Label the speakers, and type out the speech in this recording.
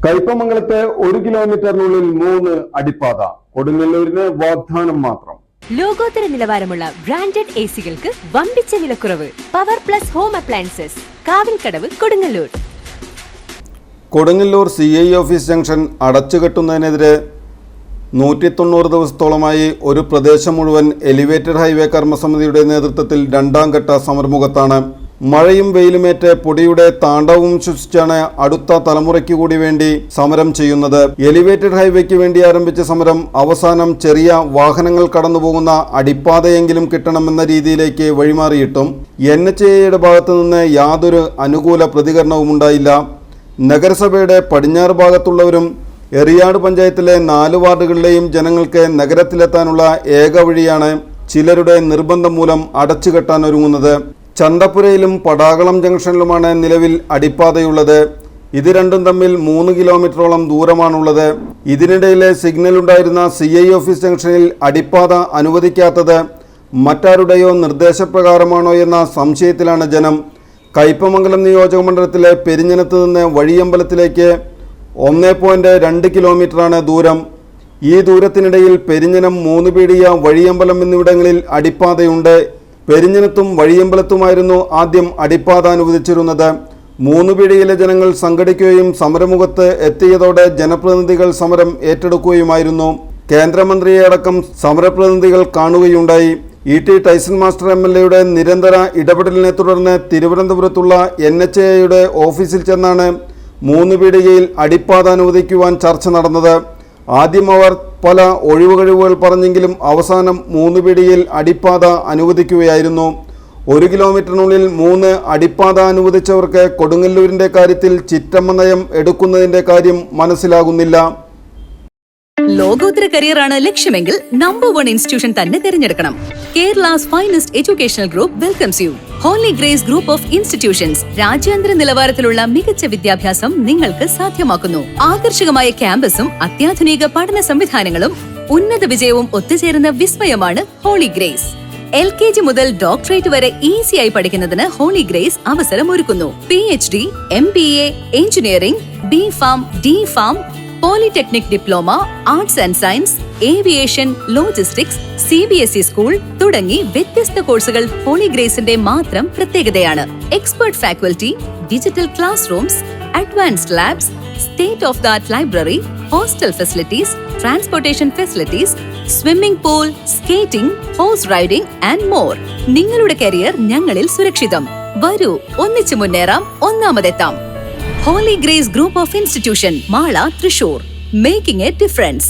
Speaker 1: കയ്പമംഗലത്തെ 1 കിലോമീറ്ററിനുള്ളിൽ 3 അടിപ്പാത. കൊടുങ്ങല്ലൂരിന് വാഗ്ദാനം മാത്രം.
Speaker 2: ലോകോത്തര നിലവാരമുള്ള ബ്രാൻഡഡ് എസികൾക്ക് വമ്പിച്ച വിലക്കുറവ്. Power plus home appliances, Kavilkadavu, Kodungallur.
Speaker 3: Kodungallur CI office junction അടച്ചുകെട്ടുന്നതിനെതിരെ 190 ദിവസത്തോളമായി ഒരു പ്രദേശം മുഴുവൻ എലിവേറ്റഡ് ഹൈവേ കർമ്മസമിതിയുടെ നേതൃത്വത്തിൽ രണ്ടാം ഘട്ട സമരമുഖത്താണ്. മഴയും വെയിലുമേറ്റ് പൊടിയുടെ താണ്ഡവവും സൃഷ്ടിച്ചാണ് അടുത്ത തലമുറയ്ക്ക് കൂടി വേണ്ടി സമരം ചെയ്യുന്നത്. എലിവേറ്റഡ് ഹൈവേക്ക് വേണ്ടി ആരംഭിച്ച സമരം അവസാനം ചെറിയ വാഹനങ്ങൾ കടന്നുപോകുന്ന അടിപ്പാതയെങ്കിലും കിട്ടണമെന്ന രീതിയിലേക്ക് വഴിമാറിയിട്ടും NHAIയുടെ ഭാഗത്തു നിന്ന് യാതൊരു അനുകൂല പ്രതികരണവും ഉണ്ടായില്ല. നഗരസഭയുടെ പടിഞ്ഞാറ് ഭാഗത്തുള്ളവരും എറിയാട് പഞ്ചായത്തിലെ 4 വാർഡുകളിലെയും ജനങ്ങൾക്ക് നഗരത്തിലെത്താനുള്ള ഏക വഴിയാണ് ചിലരുടെ നിർബന്ധം മൂലം അടച്ചുകെട്ടാൻ ഒരുങ്ങുന്നത്. ചന്തപ്പുരയിലും പടാകളം ജംഗ്ഷനിലുമാണ് നിലവിൽ അടിപ്പാതയുള്ളത്. ഇത് രണ്ടും തമ്മിൽ 3 കിലോമീറ്ററോളം ദൂരമാണുള്ളത്. ഇതിനിടയിലെ സിഗ്നൽ ഉണ്ടായിരുന്ന CI ഓഫീസ് ജംഗ്ഷനിൽ അടിപ്പാത അനുവദിക്കാത്തത് മറ്റാരുടെയോ നിർദ്ദേശപ്രകാരമാണോ എന്ന സംശയത്തിലാണ് ജനം. കയ്പമംഗലം നിയോജക മണ്ഡലത്തിലെ പെരിഞ്ഞനത്ത് നിന്ന് വഴിയമ്പലത്തിലേക്ക് 1.2 കിലോമീറ്ററാണ് ദൂരം. ഈ ദൂരത്തിനിടയിൽ പെരിഞ്ഞനം, മൂന്നുപീടിയ, വഴിയമ്പലം എന്നിവിടങ്ങളിൽ അടിപ്പാതയുണ്ട്. പെരിഞ്ഞനത്തും വഴിയമ്പലത്തുമായിരുന്നു ആദ്യം അടിപ്പാത അനുവദിച്ചിരുന്നത്. മൂന്നുപീടിയിലെ ജനങ്ങൾ സംഘടിക്കുകയും സമരമുഖത്ത് എത്തിയതോടെ ജനപ്രതിനിധികൾ സമരം ഏറ്റെടുക്കുകയുമായിരുന്നു. കേന്ദ്രമന്ത്രിയെ അടക്കം സമരപ്രതിനിധികൾ കാണുകയുണ്ടായി. ET ടൈസൺ മാസ്റ്റർ MLAയുടെ നിരന്തര ഇടപെടലിനെ തുടർന്ന് തിരുവനന്തപുരത്തുള്ള NHAIയുടെ ഓഫീസിൽ ചെന്നാണ് മൂന്നുപീടികയിൽ അടിപ്പാത അനുവദിക്കുവാൻ ചർച്ച നടന്നത്. ആദ്യം അവർ പല ഒഴിവുകഴിവുകൾ പറഞ്ഞെങ്കിലും അവസാനം മൂന്നുപീടികയിൽ അടിപ്പാത അനുവദിക്കുകയായിരുന്നു. 1 കിലോമീറ്ററിനുള്ളിൽ 3 അടിപ്പാത അനുവദിച്ചവർക്ക് കൊടുങ്ങല്ലൂരിൻ്റെ കാര്യത്തിൽ ചിറ്റമ്മ നയം എടുക്കുന്നതിൻ്റെ കാര്യം മനസ്സിലാകുന്നില്ല.
Speaker 4: ലോകോത്തര കരിയറാണ് ലക്ഷ്യമെങ്കിൽ നമ്പർ 1 ഇൻസ്റ്റിറ്റ്യൂഷൻ തന്നെ തിരഞ്ഞെടുക്കണം. Kerala's finest educational group welcomes you. Holy Grace group of institutions രാജ്യാന്തര നിലവാരത്തിലുള്ള മികച്ച വിദ്യാഭ്യാസം നിങ്ങൾക്ക് സാധ്യമാക്കുന്നു. ആകർഷകമായ ക്യാമ്പസും അത്യാധുനിക പഠന സംവിധാനങ്ങളും ഉന്നത വിജയവും ഒത്തുചേരുന്ന വിസ്മയമാണ് ഹോളി ഗ്രേസ്. LKG മുതൽ ഡോക്ടറേറ്റ് വരെ ഈസിയായി പഠിക്കുന്നതിന് ഹോളി ഗ്രേസ് അവസരമൊരുക്കുന്നു. PhD, MBA, engineering, B.Pharm, D.Pharm, polytechnic diploma, arts and science, aviation, logistics, CBSE school തുടങ്ങി വ്യത്യസ്ത കോഴ്സുകൾ ഹോളി ഗ്രേസിന്റെ മാത്രം പ്രത്യേകതയാണ്. Expert faculty, digital class rooms, advanced labs, state of the art library, hostel facilities, transportation facilities, swimming pool, skating, horse riding and more. നിങ്ങളുടെ career ഞങ്ങളിൽ സുരക്ഷിതം. വരൂ, ഒന്നിച്ചു മുന്നേറാം, ഒന്നാമതെത്താം. Holy Grace group of institution, Mala, Thrissur. Making A difference.